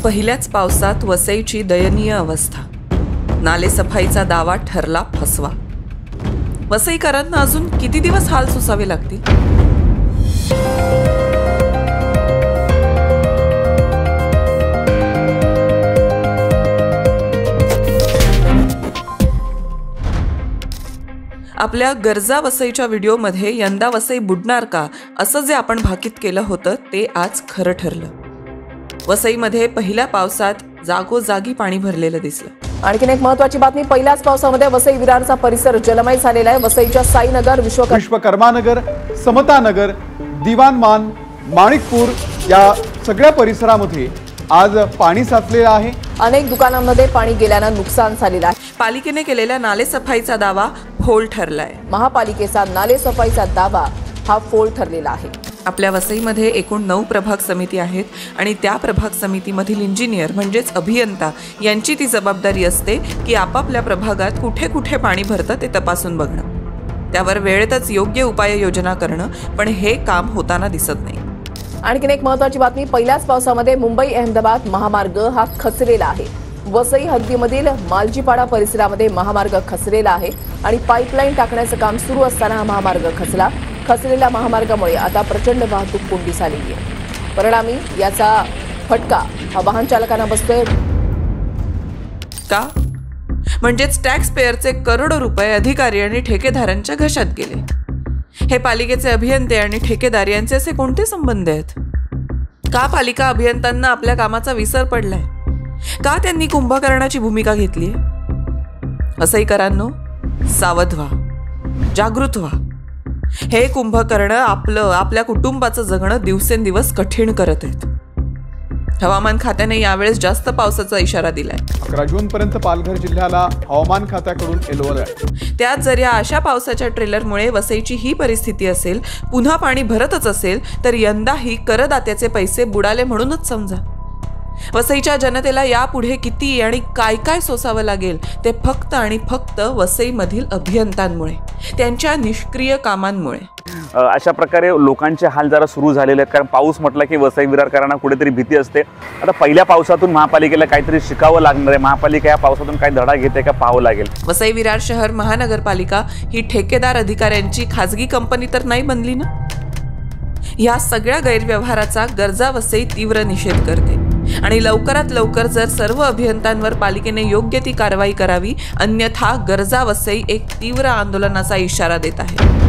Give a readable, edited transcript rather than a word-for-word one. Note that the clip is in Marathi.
पहिल्याच पावसात वसईची दयनीय अवस्था, नालेसफाईचा दावा ठरला फसवा। वसईकरांना अजून किती दिवस हाल सोसावे लागतील? आपल्या गरजा वसईच्या व्हिडिओमध्ये यंदा वसई बुडणार का असं जे आपण भाकीत केलं होतं ते आज खरं ठरलं। वसईमध्ये पहिल्या पावसात जागोजागी पाणी भरलेलं दिसलं। आणखीन एक महत्त्वाची बातमी, पहिल्याच पावसामध्ये वसई विरारचा परिसर जलमय झालेला आहे। वसईच्या साईनगर, विश्वकर्मानगर, समतानगर, दिवानमान, माणिकपूर या सगळ्या परिसरामध्ये आज पाणी साचलेलं आहे। अनेक दुकानांमध्ये पाणी गेल्यानं नुकसान झालेलं आहे। पालिकेने केलेल्या नालेसफाईचा दावा फोल ठरलाय। महापालिकेचा नालेसफाईचा दावा हा फोल ठरलेला आहे। आपल्या वसईमध्ये एकूण 9 प्रभाग समिती आहेत आणि त्या प्रभाग समितीमधील इंजिनियर म्हणजेच अभियंता यांची ती जबाबदारी असते की आपापल्या प्रभागात कुठे कुठे पाणी भरतं ते तपासून बघणं, त्यावर वेळेतच योग्य उपाययोजना करणं, पण हे काम होताना दिसत नाही। आणखीन एक महत्त्वाची बातमी, पहिल्याच पावसामध्ये मुंबई अहमदाबाद महामार्ग हा खचलेला आहे। वसई हद्दीमधील मालजीपाडा परिसरामध्ये महामार्ग खचलेला आहे आणि पाईपलाईन टाकण्याचं काम सुरू असताना हा महामार्ग खचलेल्या महामार्गामुळे आता प्रचंड वाहतूक कोंडी झालेली आहे। परिणामी याचा फटका हा वाहन चालकांना बसतोय। का? म्हणजेच टॅक्स पेअरचे करोडो रुपये अधिकारी आणि ठेकेदारांच्या घशात गेले। हे पालिकेचे अभियंते आणि ठेकेदार यांचे असे कोणते संबंध आहेत? का पालिका अभियंत्यांना आपल्या कामाचा विसर पडलाय? का त्यांनी कुंभकर्णाची भूमिका घेतली? वसईकरांनो, सावध व्हा, जागृत व्हा। हे कुंभकर्ण आपल्या कुटुंबाचं जगणं दिवसेंदिवस कठीण करत आहेत। हवामान खात्याने यावेळेस जास्त पावसाचा इशारा दिलाय। 11 जून पर्यंत पालघर जिल्ह्याला हवामान खात्याकडून येलो अलर्ट। त्यात जर या अशा पावसाच्या ट्रेलरमुळे वसईची ही परिस्थिती असेल, पुन्हा पाणी भरतच असेल, तर यंदाही करदात्याचे पैसे बुडाले म्हणूनच समजा। वसईच्या जनतेला यापुढे किती आणि काय काय सोसावं लागेल ते फक्त आणि फक्त वसईमधील अभियंत्यांमुळे, त्यांच्या निष्क्रिय कामांमुळे। अशा प्रकारे लोकांचे हाल जरा सुरू झालेले आहेत, कारण पाऊस म्हटला की वसई विरारकरांना कुठेतरी भीती असते। आता पहिल्या पावसातून महापालिकेला काहीतरी शिकावं लागणार आहे। महापालिका या पावसातून काय धडा घेते का पाहावं लागेल। वसई विरार शहर महानगरपालिका ही ठेकेदार अधिकाऱ्यांची खाजगी कंपनी तर नाही बनली ना। या सगळ्या गैरव्यवहाराचा गरजा वसई तीव्र निषेध करते आणि लवकरात लवकर जर सर्व अभियंत्यांवर पालिकेने योग्य ती कारवाई करावी, अन्यथा गरजा वसई एक तीव्र आंदोलनाचा इशारा देत आहे।